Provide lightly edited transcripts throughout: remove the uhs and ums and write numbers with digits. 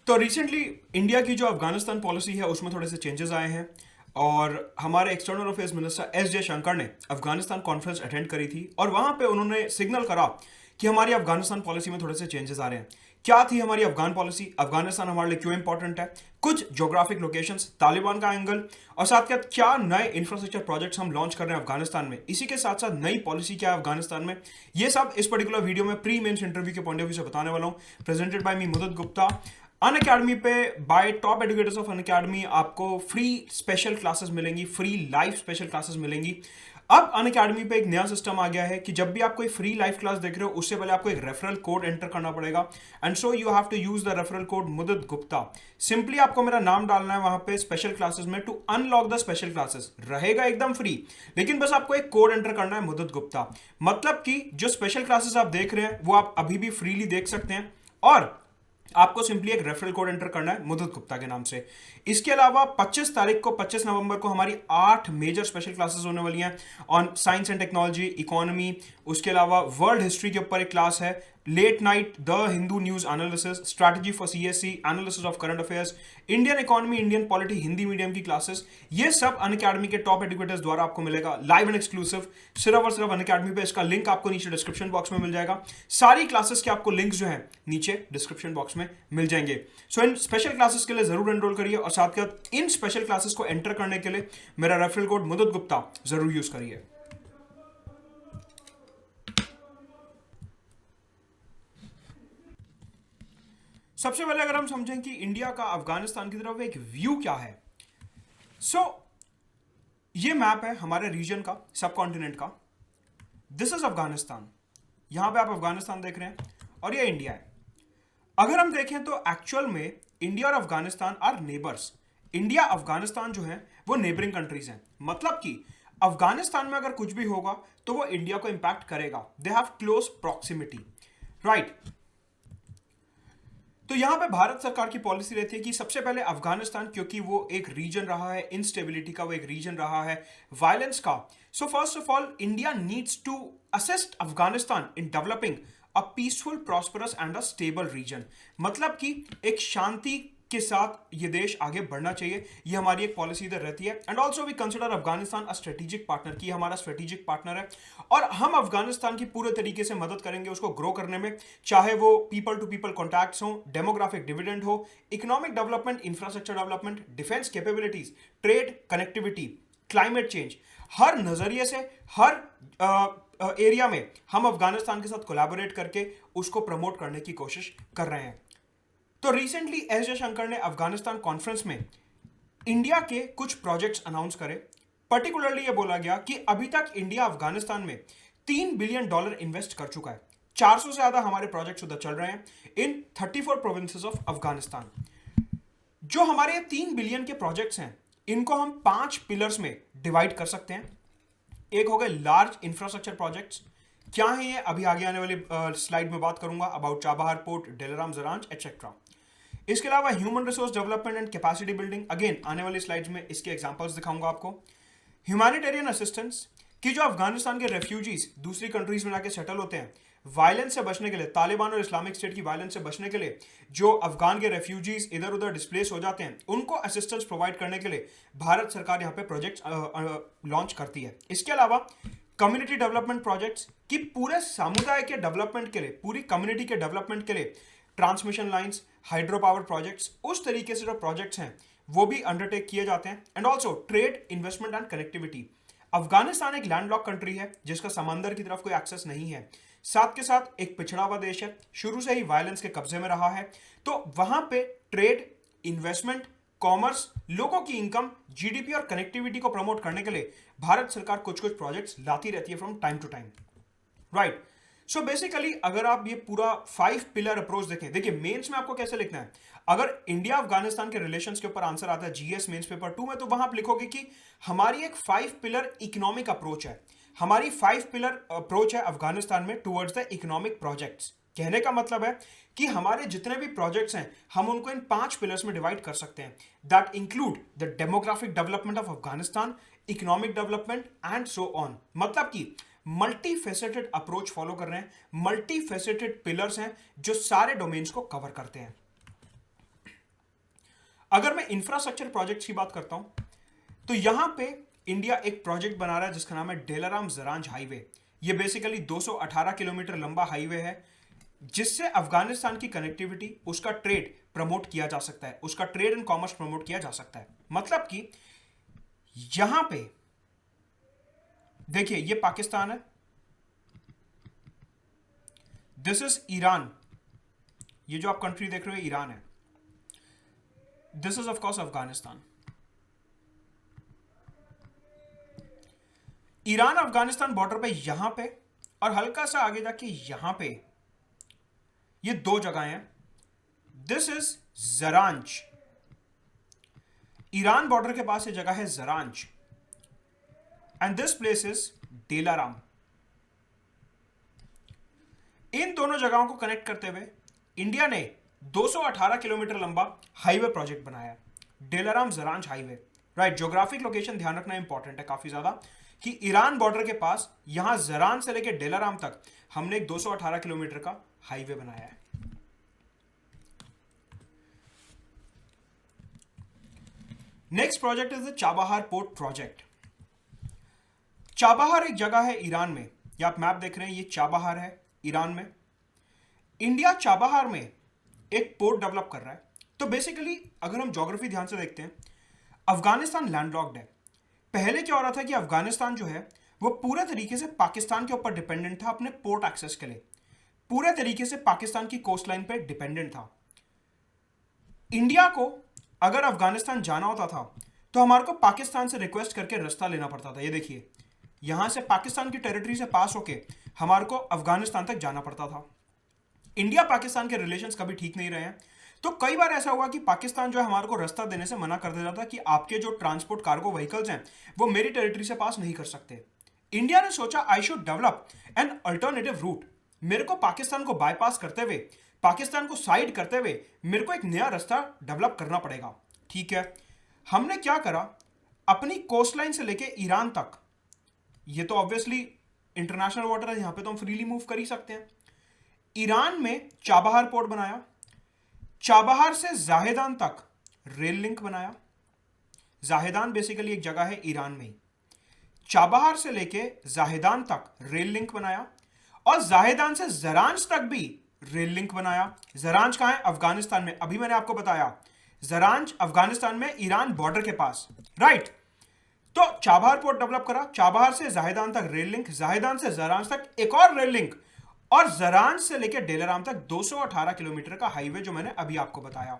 तो recently India की जो अफगानिस्तान पॉलिसी है उसमें थोड़े से चेंजेस आए हैं। और हमारे external affairs minister S Jaishankar ने अफगानिस्तान कॉन्फ्रेंस अटेंड करी थी और वहां पे उन्होंने सिग्नल करा कि हमारी अफगानिस्तान पॉलिसी में थोड़े से चेंजेस आ रहे हैं। क्या थी हमारी अफगान पॉलिसी, अफगानिस्तान हमारे लिए क्यों इंपॉर्टेंट है, कुछ ज्योग्राफिक लोकेशंस, तालिबान का एंगल, और साथ साथ क्या नए इंफ्रास्ट्रक्चर प्रोजेक्ट्स हम लॉन्च कर रहे हैं अफगानिस्तान में, इसी के साथ साथ नई पॉलिसी क्या है अफगानिस्तान में, ये सब इस पर्टिकुलर वीडियो में प्री मेंस इंटरव्यू के पॉइंट ऑफ व्यू से बताने वाला हूं। प्रेजेंटेड बाय मी मुदत गुप्ता। अन अकेडमी पे bye top educators of an academy आपको फ्री स्पेशल क्लासेस मिलेंगी, फ्री लाइव स्पेशल क्लासेस मिलेंगी। अब अन अकेडमी पे एक नया सिस्टम आ गया है कि जब भी आप कोई फ्री लाइव क्लास देख रहे हो उससे पहले आपको एक रेफरल कोड एंटर करना पड़ेगा, and so you have to use the referral code Mudit Gupta. Simply आपको मेरा नाम डालना है वहां पे स्पेशल क्लासेस में to unlock the special classes, रहेगा एकदम फ्री, लेकिन बस आपको एक कोड एंटर करना है मुदत गुप्ता। मतलब कि जो स्पेशल क्लासेस आप देख रहे हैं वो आप अभी भी फ्रीली देख सकते हैं, और आपको सिंपली एक रेफरल कोड एंटर करना है मुदत गुप्ता के नाम से। इसके अलावा 25 तारीख को 25 नवंबर को हमारी 8 मेजर स्पेशल क्लासेस होने वाली हैं on science and technology, economy. उसके अलावा वर्ल्ड हिस्ट्री के ऊपर एक क्लास है, late night the Hindu news analysis, strategy for CSC, analysis of current affairs, Indian economy, Indian polity, Hindi medium की क्लासेस। ये सब अन अकेडमी के टॉप एडुकेटर्स द्वारा आपको मिलेगा लाइव एंड एक्सक्लूसिव, सिर्फ और सिर्फ अन अकेडमी पे। इसका लिंक आपको नीचे डिस्क्रिप्शन बॉक्स में मिल जाएगा। सारी क्लासेस के आपको लिंक्स जो है नीचे डिस्क्रिप्शन बॉक्स में मिल जाएंगे। सो इन स्पेशल क्लासेस के लिए जरूर एनरोल करिए, और साथ साथ इन स्पेशल क्लासेस को एंटर करने के लिए मेरा रेफरल कोड मुदत गुप्ता जरूर यूज करिए। सबसे पहले अगर हम समझें कि इंडिया का अफगानिस्तान की तरफ एक व्यू क्या है, सो ये मैप है हमारे रीजन का, सब कॉन्टिनेंट का। दिस इज अफगानिस्तान, यहां पे आप अफगानिस्तान देख रहे हैं, और ये इंडिया है। अगर हम देखें तो एक्चुअल में इंडिया और Afghanistan are neighbours. India Afghanistan जो है वो नेबरिंग कंट्रीज हैं, मतलब कि अफगानिस्तान में अगर कुछ भी होगा तो वो इंडिया को इंपैक्ट करेगा। They have close proximity, right. तो यहां पे भारत सरकार की पॉलिसी रहती है कि सबसे पहले अफगानिस्तान, क्योंकि वो एक रीजन रहा है इंस्टेबिलिटी का, वो एक रीजन रहा है वायलेंस का, so first of all India needs to assist Afghanistan in developing a peaceful, prosperous and a stable region. मतलब कि एक शांति के साथ ये देश आगे बढ़ना चाहिए, ये हमारी एक पॉलिसी इधर रहती है। And also we consider Afghanistan a strategic partner, की हमारा स्ट्रेटेजिक पार्टनर है, और हम अफगानिस्तान की पूरे तरीके से मदद करेंगे उसको ग्रो करने में, चाहे वो पीपल टू पीपल कॉन्टैक्ट्स हो, डेमोग्राफिक डिविडेंड हो, economic development, infrastructure development, defence capabilities, trade, connectivity, climate change. हर नजरिए से, हर एरिया में हम अफगानिस्तान के साथ कोलैबोरेट करके उसको प्रमोट करने की कोशिश कर रहे हैं। तो रिसेंटली एस जयशंकर ने अफगानिस्तान कॉन्फ्रेंस में इंडिया के कुछ प्रोजेक्ट्स अनाउंस करे। पर्टिकुलरली ये बोला गया कि अभी तक इंडिया अफगानिस्तान में $3 बिलियन इन्वेस्ट कर चुका है। 400 से ज्यादा हमारे प्रोजेक्ट्स उधर चल रहे हैं इन 34 प्रोविंसेस ऑफ अफगानिस्तान। जो हमारे 3 बिलियन के प्रोजेक्ट्स हैं इनको हम 5 पिलर्स में डिवाइड कर सकते हैं। एक हो गए लार्ज इंफ्रास्ट्रक्चर प्रोजेक्ट्स। क्या है ये, अभी आगे आने वाली स्लाइड में बात करूंगा about Chabahar port, Delaram Zaranj etcetera. इसके अलावा human resource development and capacity building, again आने वाली स्लाइड्स में इसके एग्जांपल्स दिखाऊंगा आपको। ह्यूमैनिटेरियन असिस्टेंस, कि जो अफगानिस्तान के रेफ्यूजीज दूसरी कंट्रीज में जाके सेटल होते हैं, वायलेंस से बचने के लिए, तालिबान और इस्लामिक स्टेट की वायलेंस से बचने के लिए जो अफगान के रेफ्यूजीज इधर उधर डिस्प्लेस हो जाते हैं उनको असिस्टेंस प्रोवाइड करने के लिए भारत सरकार यहाँ पे प्रोजेक्ट लॉन्च करती है। इसके अलावा कम्युनिटी डेवलपमेंट प्रोजेक्ट्स, कि पूरे समुदाय के डेवलपमेंट के लिए, पूरी कम्युनिटी के डेवलपमेंट के लिए transmission lines, hydro power projects, उस तरीके से जो प्रोजेक्ट्स हैं वो भी अंडरटेक किए जाते हैं। And also trade, investment and connectivity. Afghanistan एक लैंडलॉक कंट्री है जिसका समंदर की तरफ कोई एक्सेस नहीं है, साथ के साथ एक पिछड़ा हुआ देश है, शुरू से ही वायलेंस के कब्जे में रहा है। तो वहां पे ट्रेड, इन्वेस्टमेंट, कॉमर्स, लोगों की इनकम, जीडीपी और कनेक्टिविटी को प्रमोट करने के लिए भारत सरकार कुछ कुछ प्रोजेक्ट्स लाती रहती है from time to time, right. So basically अगर आप ये पूरा 5 पिलर अप्रोच देखें, देखिए मेंस में आपको कैसे लिखना है। अगर इंडिया अफगानिस्तान के रिलेशंस के ऊपर आंसर आता है जीएस मेंस पेपर 2 में, तो वहां आप लिखोगे कि हमारी एक 5 पिलर इकोनॉमिक अप्रोच है, हमारी 5 पिलर अप्रोच है अफगानिस्तान में टुवर्ड्स द इकोनॉमिक प्रोजेक्ट्स। कहने का मतलब है कि हमारे जितने भी प्रोजेक्ट्स हैं हम उनको इन 5 पिलर्स में डिवाइड कर सकते हैं, that include the demographic development of Afghanistan, economic development and so on. मतलब कि मल्टी फेसेटेड अप्रोच फॉलो कर रहे हैं, मल्टी फेसेटेड पिलर्स हैं जो सारे डोमेन्स को कवर करते हैं। अगर मैं इंफ्रास्ट्रक्चर प्रोजेक्ट्स की बात करता हूं तो यहां पे इंडिया एक प्रोजेक्ट बना रहा है जिसका नाम है डेलाराम जरांज हाईवे। ये बेसिकली 218 किलोमीटर लंबा हाईवे है जिससे अफगानिस्तान की कनेक्टिविटी, उसका ट्रेड प्रमोट किया जा सकता है, उसका ट्रेड एंड कॉमर्स प्रमोट किया जा सकता है। मतलब कि यहां पे देखिए ये पाकिस्तान है, दिस इज ईरान, ये जो आप कंट्री देख रहे हो ईरान है, this is of course Afghanistan. Iran Afghanistan border पे यहां पे और हल्का सा आगे जाके यहां पे ये दो जगह हैं। This is Zaranj, Iran border के पास ये जगह है जरांज, and this place is Delaram. इन दोनों जगहों को कनेक्ट करते हुए इंडिया ने 218 किलोमीटर लंबा हाईवे प्रोजेक्ट बनाया, Delaram जरांज highway. Right, geographic location ध्यान रखना इंपॉर्टेंट है काफी ज्यादा कि ईरान बॉर्डर के पास यहां जरान से लेकर डेलाराम तक हमने एक 218 किलोमीटर का हाईवे बनाया है। Next project is the Chabahar port project. Chabahar एक जगह है ईरान में, ये आप मैप देख रहे हैं, ये चाबहार है ईरान में। इंडिया चाबहार में एक पोर्ट डेवलप कर रहा है। तो बेसिकली अगर हम ज्योग्राफी ध्यान से देखते हैं, अफगानिस्तान लैंडलॉक्ड है। पहले क्या हो रहा था कि अफगानिस्तान जो है वो पूरे तरीके से पाकिस्तान के ऊपर डिपेंडेंट था अपने पोर्ट एक्सेस के लिए, पूरे तरीके से पाकिस्तान की कोस्ट लाइन पे डिपेंडेंट था। इंडिया को अगर अफगानिस्तान जाना होता था तो हमारे को पाकिस्तान से रिक्वेस्ट करके रास्ता लेना पड़ता था। ये देखिए, यहां से पाकिस्तान की टेरिटरी से पास होके हमारे को अफगानिस्तान तक जाना पड़ता था। इंडिया पाकिस्तान के रिलेशंस कभी ठीक नहीं रहे हैं, तो कई बार ऐसा हुआ कि पाकिस्तान जो है हमारे को रास्ता देने से मना कर देता था कि आपके जो ट्रांसपोर्ट कार्गो व्हीकल्स हैं वो मेरी टेरिटरी से पास नहीं कर सकते। इंडिया ने सोचा I should develop an alternative route. मेरे को पाकिस्तान को बाईपास करते हुए, पाकिस्तान को साइड करते हुए मेरे को एक नया रास्ता डेवलप करना पड़ेगा। ठीक है, हमने क्या करा, अपनी कोस्ट लाइन से लेके ईरान तक, ये तो ऑब्वियसली इंटरनेशनल वाटर है, यहां पे तो हम फ्रीली मूव कर ही सकते हैं। ईरान में चाबहार पोर्ट बनाया, चाबहार से जाहेदान तक रेल लिंक बनाया। जाहेदान बेसिकली एक जगह है ईरान में ही। चाबहार से लेके जाहेदान तक रेल लिंक बनाया और जाहेदान से जरांज तक भी रेल लिंक बनाया। जरांज कहां है? अफगानिस्तान में। अभी मैंने आपको बताया जरांज अफगानिस्तान में, ईरान बॉर्डर के पास। राइट, तो चाबहार पोर्ट डेवलप करा, चाबहार से जाहेदान तक रेल लिंक, जाहेदान से जरांज तक एक और रेल लिंक, और जरांज से लेकर डेलाराम तक 218 किलोमीटर का हाईवे जो मैंने अभी आपको बताया।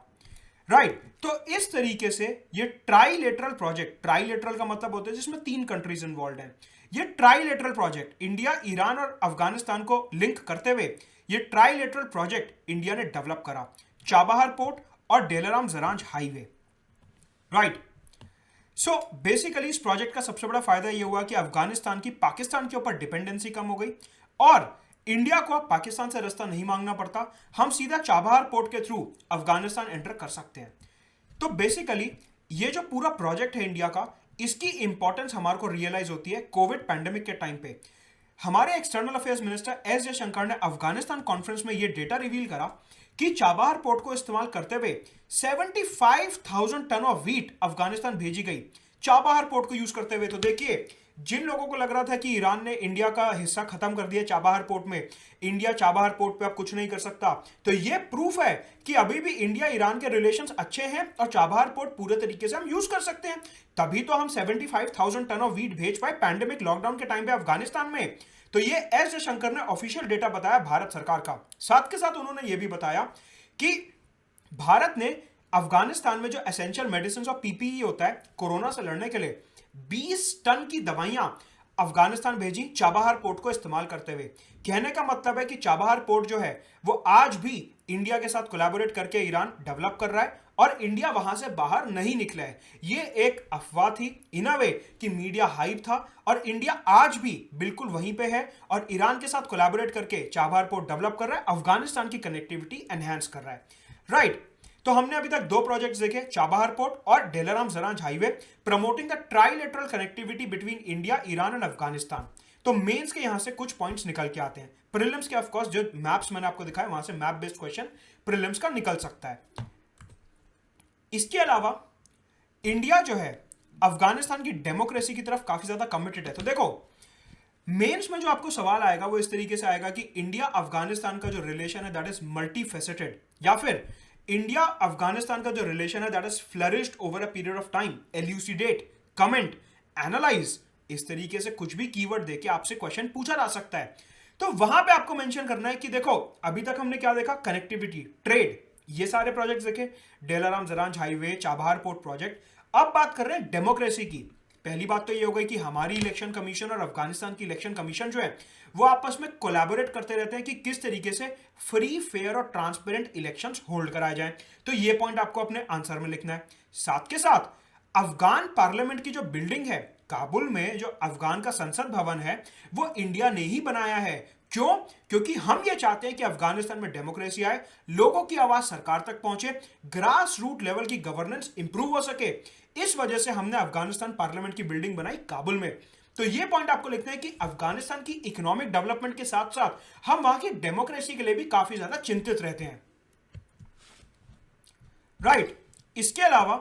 राइट, तो इस तरीके से ये ट्राइलेटरल प्रोजेक्ट, ट्राइलेटरल का मतलब होता है जिसमें 3 कंट्रीज इन्वॉल्व हैं। ये ट्राइलेटरल प्रोजेक्ट इंडिया, ईरान और अफगानिस्तान को लिंक करते हुए ये ट्राइलेटरल प्रोजेक्ट इंडिया ने डेवलप करा, चाबहार पोर्ट और Delaram जरांज highway. Right, so basically इस प्रोजेक्ट का सबसे बड़ा फायदा यह हुआ कि अफगानिस्तान की पाकिस्तान के ऊपर डिपेंडेंसी कम हो गई और इंडिया को अब पाकिस्तान से रास्ता नहीं मांगना पड़ता, हम सीधा चाबहार पोर्ट के थ्रू अफगानिस्तान एंटर कर सकते हैं। तो बेसिकली ये जो पूरा प्रोजेक्ट है इंडिया का, इसकी इंपॉर्टेंस हमारे को रियलाइज होती है कोविड पैंडेमिक के टाइम पे। हमारे external affairs minister S Jaishankar ने अफगानिस्तान कॉन्फ्रेंस में यह डेटा रिवील करा कि चाबहार पोर्ट को इस्तेमाल करते हुए 75,000 टन ऑफ व्हीट अफगानिस्तान भेजी गई चाबहार पोर्ट को यूज करते हुए। तो देखिए, जिन लोगों को लग रहा था कि ईरान ने इंडिया का हिस्सा खत्म कर दिया चाबहार पोर्ट में, इंडिया चाबहार पोर्ट पे अब कुछ नहीं कर सकता, तो यह प्रूफ है कि अभी भी इंडिया ईरान के रिलेशंस अच्छे हैं और चाबहार पोर्ट पूरे तरीके से हम यूज कर सकते हैं। तभी तो हम 75,000 टन ऑफ व्हीट भेज पाए पैंडेमिक लॉकडाउन के टाइम पे अफगानिस्तान में। तो ये एस जयशंकर ने ऑफिशियल डेटा बताया भारत सरकार का। साथ के साथ उन्होंने यह भी बताया कि भारत ने अफगानिस्तान में जो एसेंशियल मेडिसिन और पीपीई होता है कोरोना से लड़ने के लिए, 20 टन की दवाइयां अफगानिस्तान भेजी चाबहार पोर्ट को इस्तेमाल करते हुए। कहने का मतलब है कि चाबहार पोर्ट जो है वो आज भी इंडिया के साथ कोलैबोरेट करके ईरान डेवलप कर रहा है और इंडिया वहां से बाहर नहीं निकला है। ये एक अफवाह थी इन अ वे कि मीडिया हाइप था, और इंडिया आज भी बिल्कुल वहीं पे है और ईरान के साथ कोलैबोरेट करके चाबहार पोर्ट डेवलप कर रहा है, अफगानिस्तान की कनेक्टिविटी एनहांस कर रहा है। राइट, तो हमने अभी तक 2 प्रोजेक्ट्स देखे, चाबहार पोर्ट और Delaram जरांज highway, promoting the trilateral connectivity between India, Iran and Afghanistan. तो मेंस के यहां से कुछ पॉइंट्स निकल के आते हैं। प्रीलिम्स के ऑफ कोर्स जो मैप्स मैंने आपको दिखाए वहां से मैप बेस्ड क्वेश्चन प्रीलिम्स का निकल सकता है। इसके अलावा इंडिया जो है अफगानिस्तान की डेमोक्रेसी की तरफ काफी ज्यादा कमिटेड है। तो देखो, मेंस में जो आपको सवाल आएगा वो इस तरीके से आएगा कि इंडिया अफगानिस्तान का जो रिलेशन है दैट इज मल्टी फेसेटेड, या फिर इंडिया अफगानिस्तान का जो रिलेशन है that is flourished over a period of time, elucidate, comment, analyse, इस तरीके से कुछ भी कीवर्ड देके आपसे क्वेश्चन पूछा जा सकता है। तो वहां पे आपको मेंशन करना है कि देखो अभी तक हमने क्या देखा, कनेक्टिविटी, ट्रेड, ये सारे प्रोजेक्ट्स देखे, Delaram जरांज highway, Chabahar port project. अब बात कर रहे हैं डेमोक्रेसी की। पहली बात तो ये हो गई कि हमारी इलेक्शन कमीशन और अफगानिस्तान की इलेक्शन कमीशन जो है वो आपस में कोलैबोरेट करते रहते हैं कि किस तरीके से फ्री, फेयर और ट्रांसपेरेंट इलेक्शंस होल्ड कराए जाएं। तो ये पॉइंट आपको अपने आंसर में लिखना है। साथ के साथ अफगान पार्लियामेंट की जो बिल्डिंग है काबुल में, जो अफगान का संसद भवन है, वो इंडिया ने ही बनाया है। क्यों? क्योंकि हम ये चाहते हैं कि अफगानिस्तान में डेमोक्रेसी आए, लोगों की आवाज सरकार तक पहुंचे, ग्रास रूट लेवल की गवर्नेंस इंप्रूव हो सके। इस वजह से हमने अफगानिस्तान पार्लियामेंट की बिल्डिंग बनाई काबुल में। तो ये पॉइंट आपको लिखना है कि अफगानिस्तान की इकोनॉमिक डेवलपमेंट के साथ साथ हम वहां की डेमोक्रेसी के लिए भी काफी ज्यादा चिंतित रहते हैं। राइट। इसके अलावा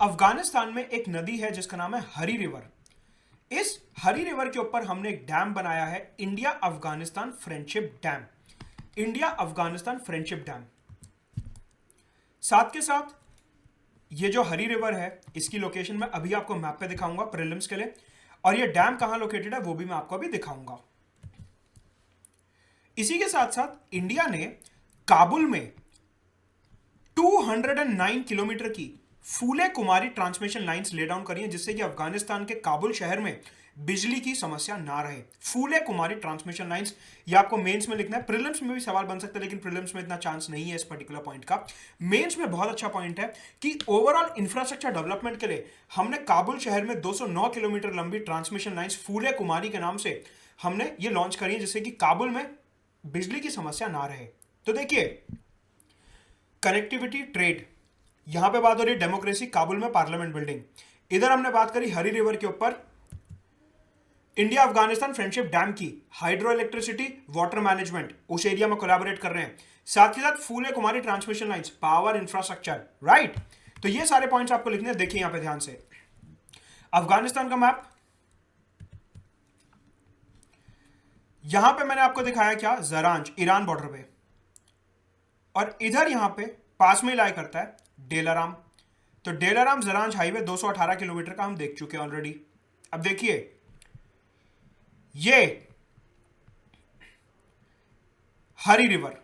अफगानिस्तान में एक नदी है जिसका नाम है हरी रिवर। इस हरी रिवर के ऊपर हमने एक डैम बनाया है, India Afghanistan friendship dam. India Afghanistan friendship dam. साथ के साथ ये जो हरी रिवर है इसकी लोकेशन मैं अभी आपको मैप पे दिखाऊंगा प्रीलिम्स के लिए, और ये डैम कहां लोकेटेड है वो भी मैं आपको अभी दिखाऊंगा। इसी के साथ साथ इंडिया ने काबुल में 209 किलोमीटर की फूले Khumri transmission lines lay down करी हैं, जिससे कि अफगानिस्तान के काबुल शहर में बिजली की समस्या ना रहे। फूले कुमारी ट्रांसमिशन लाइंस, ये आपको मेंस में लिखना है। प्रीलिम्स में भी सवाल बन सकता है लेकिन प्रीलिम्स में इतना चांस नहीं है इस पर्टिकुलर पॉइंट का। मेंस में बहुत अच्छा पॉइंट है कि ओवरऑल इंफ्रास्ट्रक्चर डेवलपमेंट के लिए हमने काबुल शहर में 209 किलोमीटर लंबी ट्रांसमिशन लाइंस फूले कुमारी के नाम से हमने ये लॉन्च करी है, जिससे कि काबुल में बिजली की समस्या ना रहे। तो देखिए, कनेक्टिविटी, ट्रेड, यहां पे बात हो रही है डेमोक्रेसी, काबुल में पार्लियामेंट बिल्डिंग। इधर हमने बात करी हरी रिवर के ऊपर इंडिया अफगानिस्तान फ्रेंडशिप डैम की, हाइड्रो इलेक्ट्रिसिटी, वाटर मैनेजमेंट, उस एरिया में कोलैबोरेट कर रहे हैं। साथ ही साथ Pule Khumri transmission lines, power infrastructure. Right. तो ये सारे पॉइंट्स आपको लिखने हैं। देखिए यहां पे ध्यान से, अफगानिस्तान का मैप, यहां पे मैंने आपको दिखाया क्या, जरांज, ईरान बॉर्डर पे, और इधर यहां पे पास में लाई करता है डेलाराम। तो डेलाराम जरांज हाईवे 218 किलोमीटर का हम देख चुके हैं ऑलरेडी। अब देखिए, ये हरी रिवर,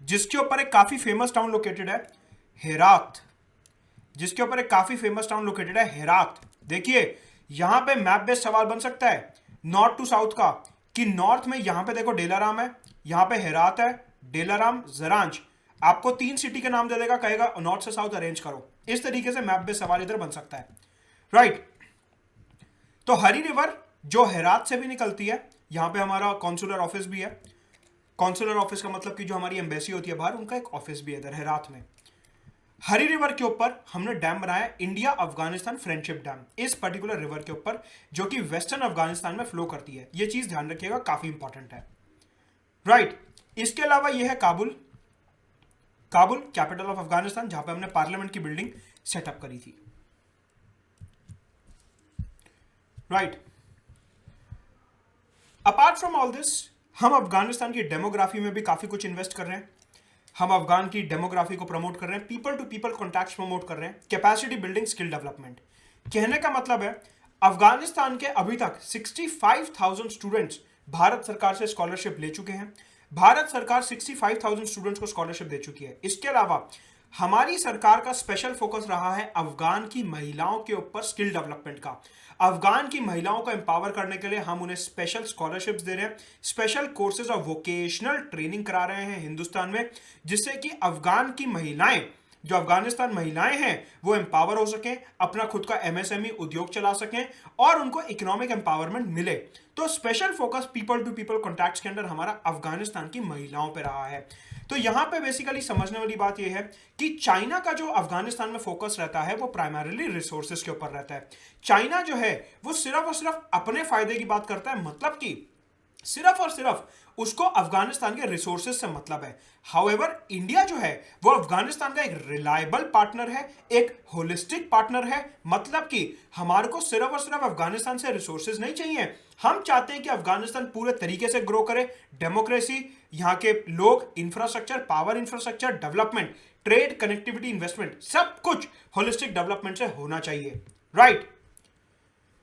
जिसके ऊपर एक काफी फेमस टाउन लोकेटेड है हेरात, जिसके ऊपर एक काफी फेमस टाउन लोकेटेड है हेरात। देखिए यहां पे मैप बेस्ड सवाल बन सकता है नॉर्थ टू साउथ का, कि नॉर्थ में यहां पे देखो डेलाराम है, यहां पे हेरात है, डेलाराम, जरांज। आपको 3 सिटी के नाम दे देगा, कहेगा नॉर्थ से साउथ अरेंज करो। इस तरीके से मैप बेस्ड सवाल इधर बन सकता है। राइट। तो हरी रिवर जो हेरात से भी निकलती है, यहां पे हमारा कॉन्सुलर ऑफिस भी है। कॉन्सुलर ऑफिस का मतलब कि जो हमारी एम्बेसी होती है बाहर, उनका एक ऑफिस भी है इधर हेरात में। हरी रिवर के ऊपर हमने डैम बनाया इंडिया अफगानिस्तान फ्रेंडशिप डैम, इस पर्टिकुलर रिवर के ऊपर, जो कि वेस्टर्न अफगानिस्तान में फ्लो करती है। यह चीज ध्यान रखिएगा, काफी इंपॉर्टेंट है। राइट। इसके अलावा यह है काबुल, काबुल कैपिटल ऑफ अफगानिस्तान, जहां पे हमने पार्लियामेंट की बिल्डिंग सेटअप करी थी। Right. Apart from all this, हम अफगानिस्तान की डेमोग्राफी में भी काफी कुछ इन्वेस्ट कर रहे हैं। हम अफगान की डेमोग्राफी को प्रमोट कर रहे हैं, people to people contacts promote कर रहे हैं, कैपेसिटी बिल्डिंग, स्किल डेवलपमेंट। कहने का मतलब है अफगानिस्तान के अभी तक 65,000 स्टूडेंट्स भारत सरकार से स्कॉलरशिप ले चुके हैं। भारत सरकार 65,000 स्टूडेंट्स को स्कॉलरशिप दे चुकी है। इसके अलावा हमारी सरकार का स्पेशल फोकस रहा है अफगान की महिलाओं के ऊपर स्किल डेवलपमेंट का। अफगान की महिलाओं को एम्पावर करने के लिए हम उन्हें स्पेशल स्कॉलरशिप्स दे रहे हैं, स्पेशल कोर्सेज और वोकेशनल ट्रेनिंग करा रहे हैं हिंदुस्तान में, जिससे कि अफगान की महिलाएं, जो अफगानिस्तान महिलाएं हैं, वो एम्पावर हो सकें, अपना खुद का एमएसएमई उद्योग चला सकें और उनको इकोनॉमिक एम्पावरमेंट मिले। तो special focus people to people contacts के अंदर हमारा अफगानिस्तान की महिलाओं पे रहा है। तो यहां पे बेसिकली समझने वाली बात यह है कि चाइना का जो अफगानिस्तान में फोकस रहता है वो प्राइमरीली रिसोर्सेज के ऊपर रहता है। चाइना जो है वो सिर्फ और सिर्फ अपने फायदे की बात करता है, मतलब कि सिर्फ और सिर्फ उसको अफगानिस्तान के रिसोर्सेज से मतलब है। हाउएवर इंडिया जो है वो अफगानिस्तान का एक रिलायबल पार्टनर है, एक होलिस्टिक पार्टनर है। मतलब कि हमारे को सिर्फ और सिर्फ अफगानिस्तान से रिसोर्सेज नहीं चाहिए, हम चाहते हैं कि अफगानिस्तान पूरे तरीके से ग्रो करे। डेमोक्रेसी, यहाँ के लोग, infrastructure, power infrastructure, development, trade, connectivity, investment, सब कुछ होलिस्टिक डेवलपमेंट से होना चाहिए, राइट।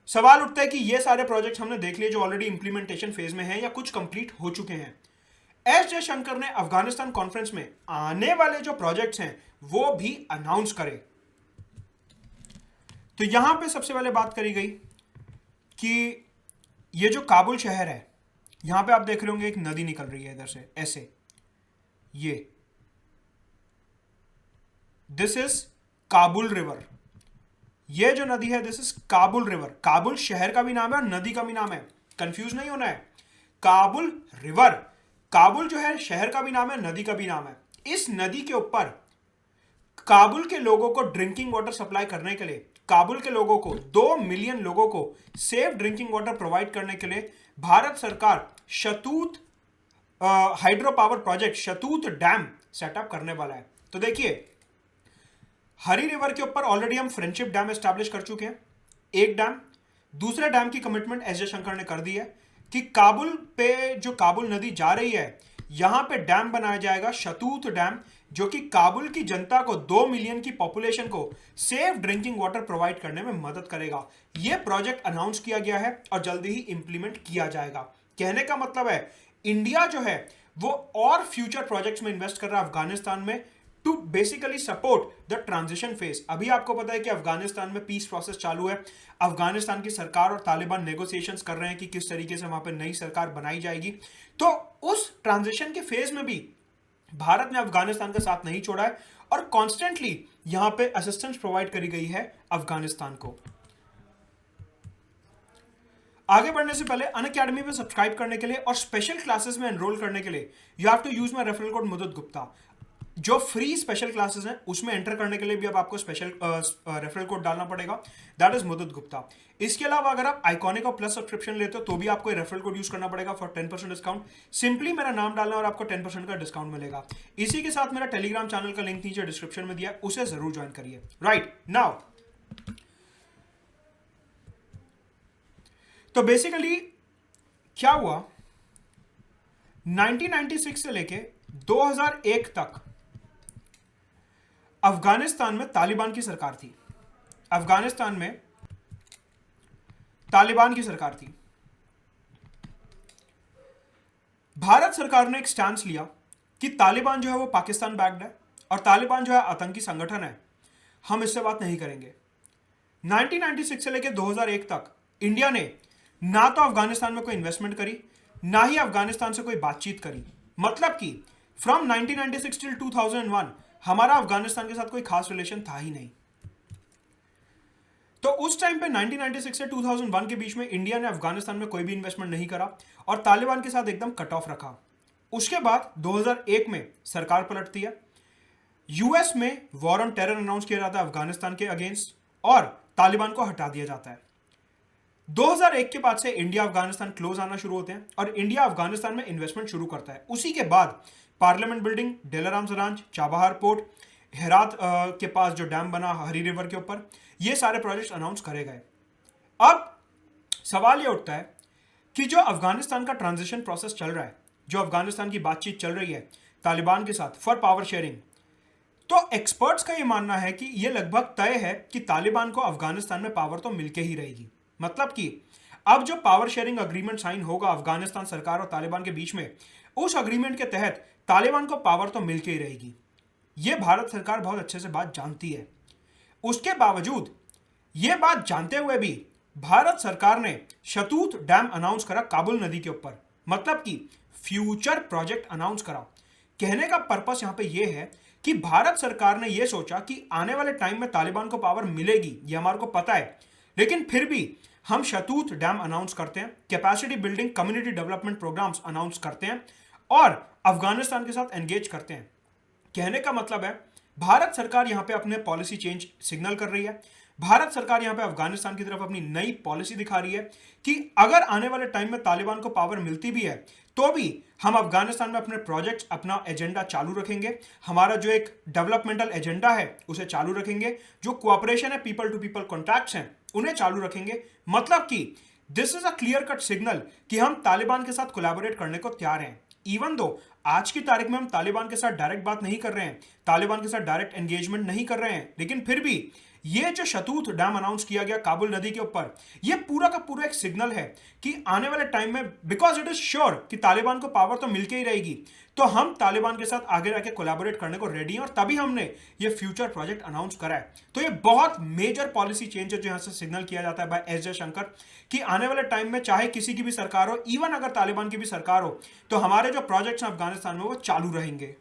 सवाल उठता है कि ये सारे प्रोजेक्ट हमने देख लिए जो ऑलरेडी इंप्लीमेंटेशन फेज में हैं या कुछ कंप्लीट हो चुके हैं। एस जयशंकर ने अफगानिस्तान कॉन्फ्रेंस में आने वाले जो प्रोजेक्ट्स हैं वो भी अनाउंस करे। तो यहां पे सबसे पहले बात करी गई कि ये जो काबुल शहर है, यहां पे आप देख रहे होंगे एक नदी निकल रही है इधर से ऐसे, ये दिस इज काबुल रिवर। ये जो नदी है this is Kabul river. Kabul शहर का भी नाम है और नदी का भी नाम है, कंफ्यूज नहीं होना है। काबुल रिवर, काबुल जो है शहर का भी नाम है, नदी का भी नाम है। इस नदी के ऊपर काबुल के लोगों को ड्रिंकिंग वाटर सप्लाई करने के लिए, काबुल के लोगों को, 2 मिलियन लोगों को सेफ ड्रिंकिंग वाटर प्रोवाइड करने के लिए भारत सरकार Shatoot hydro power project, Shatoot dam setup करने वाला है। तो देखिए, हरी रिवर के ऊपर ऑलरेडी हम फ्रेंडशिप डैम एस्टैब्लिश कर चुके हैं, एक डैम। दूसरे डैम की कमिटमेंट एस जयशंकर ने कर दी है कि काबुल पे जो काबुल नदी जा रही है यहां पे डैम बनाया जाएगा, शतूत डैम, जो कि काबुल की जनता को, 2 मिलियन की पॉपुलेशन को सेफ ड्रिंकिंग वाटर प्रोवाइड करने में मदद करेगा। यह प्रोजेक्ट अनाउंस किया गया है और जल्दी ही इंप्लीमेंट किया जाएगा। कहने का मतलब है इंडिया जो है वो और फ्यूचर प्रोजेक्ट्स में इन्वेस्ट कर रहा है अफगानिस्तान में to basically support the transition phase. अभी आपको पता है कि अफगानिस्तान में पीस प्रोसेस चालू है, अफगानिस्तान की सरकार और तालिबान नेगोशिएशंस कर रहे हैं कि किस तरीके से वहां पर नई सरकार बनाई जाएगी। तो उस ट्रांजिशन के फेज में भी भारत ने अफगानिस्तान का साथ नहीं छोड़ा है और कॉन्स्टेंटली यहां पे असिस्टेंस प्रोवाइड करी गई है अफगानिस्तान को। आगे बढ़ने से पहले अनअकैडमी पे सब्सक्राइब करने के लिए और स्पेशल क्लासेस में एनरोल करने के लिए you have to use my referral code Mudit Gupta. जो फ्री स्पेशल क्लासेस हैं उसमें एंटर करने के लिए भी अब आपको स्पेशल रेफरल कोड डालना पड़ेगा, दैट इज मुदत गुप्ता। इसके अलावा अगर आप आइकॉनिक और प्लस सब्सक्रिप्शन लेते हो तो भी आपको रेफरल कोड यूज करना पड़ेगा फॉर 10% डिस्काउंट। सिंपली मेरा नाम डालना और आपको 10% का डिस्काउंट मिलेगा। इसी के साथ मेरा टेलीग्राम चैनल का लिंक नीचे डिस्क्रिप्शन में दिया है, उसे जरूर ज्वाइन करिए। राइट नाउ, तो बेसिकली क्या हुआ, 1996 से लेके 2001 तक अफगानिस्तान में तालिबान की सरकार थी। अफगानिस्तान में तालिबान की सरकार थी। भारत सरकार ने एक स्टैंस लिया कि तालिबान जो है वो पाकिस्तान बैक्ड है और तालिबान जो है आतंकी संगठन है, हम इससे बात नहीं करेंगे। 1996 से लेकर 2001 तक इंडिया ने ना तो अफगानिस्तान में कोई इन्वेस्टमेंट करी, ना ही अफगानिस्तान से कोई बातचीत करी। मतलब कि फ्रॉम 1996 टिल 2001 हमारा अफगानिस्तान के साथ कोई खास रिलेशन था ही नहीं। तो उस टाइम पे 1996 से 2001 के बीच में इंडिया ने अफगानिस्तान में कोई भी इन्वेस्टमेंट नहीं करा और तालिबान के साथ एकदम कट ऑफ रखा। उसके बाद 2001 में सरकार पलटती है, यूएस में वॉर ऑन टेरर अनाउंस किया जाता है अफगानिस्तान के अगेंस्ट और तालिबान को हटा दिया जाता है। 2001 के बाद से इंडिया अफगानिस्तान क्लोज आना शुरू होते हैं और इंडिया अफगानिस्तान में इन्वेस्टमेंट शुरू करता है। उसी के बाद parliament building, Delaram Zaranj, Chabahar port, Herat के पास जो डैम बना हरी रिवर के ऊपर, ये सारे प्रोजेक्ट्स अनाउंस करे गए। अब सवाल ये उठता है कि जो अफगानिस्तान का ट्रांजिशन प्रोसेस चल रहा है, जो अफगानिस्तान की बातचीत चल रही है तालिबान के साथ फॉर पावर शेयरिंग, तो एक्सपर्ट्स का ये मानना है कि ये लगभग तय है कि तालिबान को अफगानिस्तान में पावर तो मिलके ही रहेगी। मतलब कि अब जो पावर शेयरिंग अग्रीमेंट साइन होगा अफगानिस्तान सरकार और तालिबान के बीच में, उस अग्रीमेंट के तहत तालिबान को पावर तो मिलके ही रहेगी। यह भारत सरकार बहुत अच्छे से बात जानती है। उसके बावजूद यह बात जानते हुए भी भारत सरकार ने शतूत डैम अनाउंस करा काबुल नदी के ऊपर, मतलब कि फ्यूचर प्रोजेक्ट अनाउंस करा। कहने का पर्पस यहां पे यह है कि भारत सरकार ने यह सोचा कि आने वाले टाइम में तालिबान को पावर मिलेगी, यह हमारे को पता है, लेकिन फिर भी हम शतूत डैम अनाउंस करते हैं, capacity building, community development programs announce करते हैं और अफगानिस्तान के साथ एंगेज करते हैं। कहने का मतलब है भारत सरकार यहां पे अपने पॉलिसी चेंज सिग्नल कर रही है। भारत सरकार यहां पे अफगानिस्तान की तरफ अपनी नई पॉलिसी दिखा रही है कि अगर आने वाले टाइम में तालिबान को पावर मिलती भी है तो भी हम अफगानिस्तान में अपने प्रोजेक्ट्स, अपना एजेंडा चालू रखेंगे, हमारा जो एक डेवलपमेंटल एजेंडा है उसे चालू रखेंगे, जो कोऑपरेशन है, पीपल टू पीपल कॉन्टैक्ट्स हैं उन्हें चालू रखेंगे। मतलब कि this is a clear cut signal कि हम तालिबान के साथ कोलैबोरेट करने को तैयार हैं। इवन दो आज की तारीख में हम तालिबान के साथ डायरेक्ट बात नहीं कर रहे हैं, तालिबान के साथ डायरेक्ट एंगेजमेंट नहीं कर रहे हैं, लेकिन फिर भी ये जो शतूत डैम अनाउंस किया गया काबुल नदी के ऊपर, ये पूरा का पूरा एक सिग्नल है कि आने वाले टाइम में, बिकॉज इट इज श्योर कि तालिबान को पावर तो मिलके ही रहेगी, तो हम तालिबान के साथ आगे रह कोलैबोरेट करने को रेडी हैं, और तभी हमने ये फ्यूचर प्रोजेक्ट अनाउंस करा है। तो ये बहुत मेजर पॉलिसी चेंज है जो यहां से सिग्नल किया जाता है बाय एस जयशंकर कि आने वाले टाइम में चाहे किसी की भी सरकार हो, इवन अगर तालिबान की भी सरकार हो, तो हमारे जो प्रोजेक्ट्स हैं अफगानिस्तान में वो चालू रहेंगे।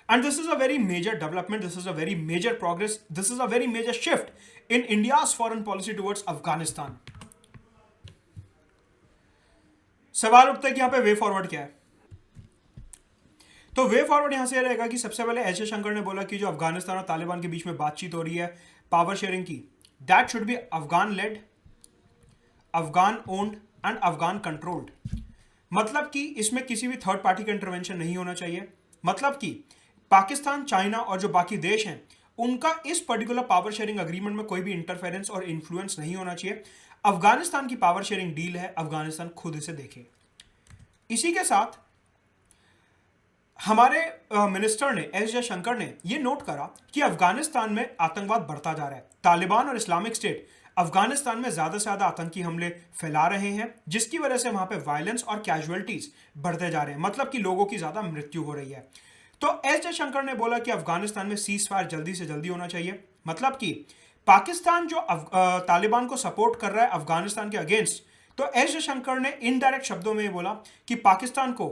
And this is a very major development, this is a very major progress, this is a very major shift in India's foreign policy towards Afghanistan. सवाल उठता है कि यहां पे वे फॉरवर्ड क्या है। तो वे फॉरवर्ड यहां से रहेगा कि सबसे पहले एस जयशंकर ने बोला कि जो अफगानिस्तान और तालिबान के बीच में बातचीत हो रही है पावर शेयरिंग की, that should be Afghan led, Afghan owned and Afghan controlled. मतलब कि इसमें किसी भी थर्ड पार्टी का इंटरवेंशन नहीं होना चाहिए। मतलब कि पाकिस्तान, चाइना और जो बाकी देश हैं उनका इस पर्टिकुलर पावर शेयरिंग अग्रीमेंट में कोई भी इंटरफेरेंस और इन्फ्लुएंस नहीं होना चाहिए। अफगानिस्तान की पावर शेयरिंग डील है, अफगानिस्तान खुद इसे देखे। इसी के साथ हमारे मिनिस्टर ने, एस जयशंकर ने, यह नोट करा कि अफगानिस्तान में आतंकवाद बढ़ता जा रहा है। तालिबान और इस्लामिक स्टेट अफगानिस्तान में ज्यादा से ज्यादा आतंकी हमले फैला रहे हैं, जिसकी वजह से वहां पे वायलेंस और कैजुअलिटीज बढ़ते जा रहे हैं, मतलब कि लोगों की ज्यादा मृत्यु हो रही है। तो एस जयशंकर ने बोला कि अफगानिस्तान में सीज फायर जल्दी से जल्दी होना चाहिए। मतलब कि पाकिस्तान जो तालिबान को सपोर्ट कर रहा है अफगानिस्तान के अगेंस्ट, तो एस जयशंकर ने इनडायरेक्ट शब्दों में ये बोला कि पाकिस्तान को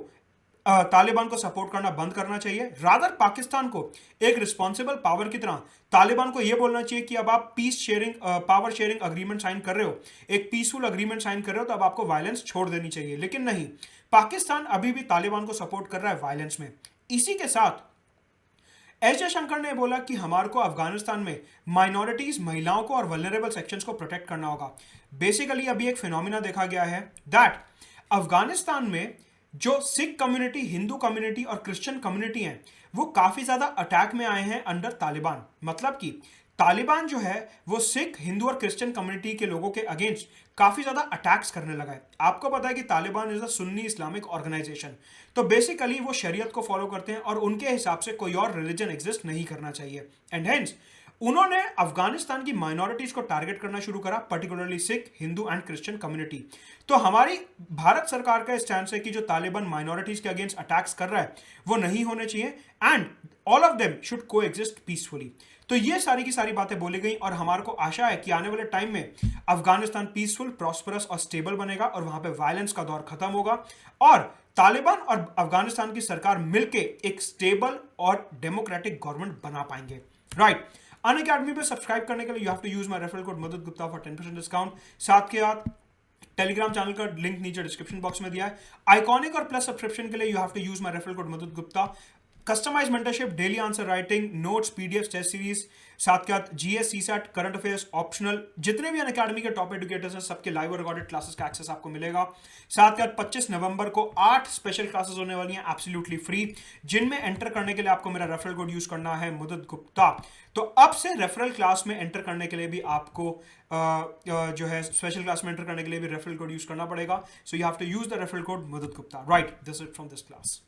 तालिबान को सपोर्ट करना बंद करना चाहिए। रादर पाकिस्तान को एक रिस्पॉन्सिबल पावर की तरह तालिबान को यह बोलना चाहिए कि अब आप peace sharing, power sharing agreement sign कर रहे हो, एक पीसफुल अग्रीमेंट साइन कर रहे हो, तो अब आपको वायलेंस छोड़ देनी चाहिए। लेकिन नहीं, पाकिस्तान अभी भी तालिबान को सपोर्ट कर रहा है वायलेंस में। इसी के साथ एस जयशंकर ने बोला कि हमारे को अफगानिस्तान में माइनॉरिटीज, महिलाओं को और वल्नरेबल सेक्शंस को प्रोटेक्ट करना होगा। बेसिकली अभी एक फिनोमिना देखा गया है दैट अफगानिस्तान में जो सिख कम्युनिटी, हिंदू कम्युनिटी और क्रिश्चियन कम्युनिटी हैं वो काफी ज्यादा अटैक में आए हैं अंडर तालिबान। मतलब कि तालिबान जो है वो सिख, हिंदू और क्रिश्चियन कम्युनिटी के लोगों के अगेंस्ट काफी ज्यादा अटैक्स करने लगा है। आपको पता है कि Taliban is a Sunni Islamic organisation, तो बेसिकली वो शरीयत को फॉलो करते हैं और उनके हिसाब से कोई और रिलीजन एग्जिस्ट नहीं करना चाहिए। एंड हेंस उन्होंने अफगानिस्तान की माइनॉरिटीज को टारगेट करना शुरू करा, particularly Sikh, Hindu and Christian community. तो हमारी भारत सरकार का स्टैंड है कि जो तालिबान माइनॉरिटीज के अगेंस्ट अटैक्स कर रहा है वो नहीं होने चाहिए and all of them should को एग्जिस्ट पीसफुली। तो ये सारी की सारी बातें बोली गई और हमारे को आशा है कि आने वाले टाइम में अफगानिस्तान पीसफुल, प्रॉस्परस और स्टेबल बनेगा और वहां पे वायलेंस का दौर खत्म होगा और तालिबान और अफगानिस्तान की सरकार मिलके एक स्टेबल और डेमोक्रेटिक गवर्नमेंट बना पाएंगे। राइट, अनअकैडमी पे सब्सक्राइब करने के लिए you have to use my referral code Madad Gupta for 10% discount. साथ के साथ टेलीग्राम चैनल का लिंक नीचे डिस्क्रिप्शन बॉक्स में दिया है। आइकॉनिक और प्लस सब्सक्रिप्शन के लिए you have to use my referral code Madad Gupta. Customise mentorship, daily answer writing, notes, PDF, test series, साथ के साथ GS, CSAT, current affairs, optional, जितने भी अनअकैडमी के टॉप एजुकेटर्स हैं सबके लाइव और रिकॉर्डेड क्लासेस का एक्सेस आपको मिलेगा। साथ के साथ 25 नवंबर को 8 स्पेशल क्लासेस होने वाली हैं एब्सोल्युटली फ्री, जिनमें एंटर करने के लिए आपको मेरा रेफरल कोड यूज करना है मदद गुप्ता। तो अब से रेफरल क्लास में एंटर करने के लिए भी आपको जो है स्पेशल क्लास में एंटर करने के लिए भी रेफरल कोड यूज करना पड़ेगा। So you have to use the referral code Madad Gupta. Right, this is from this class.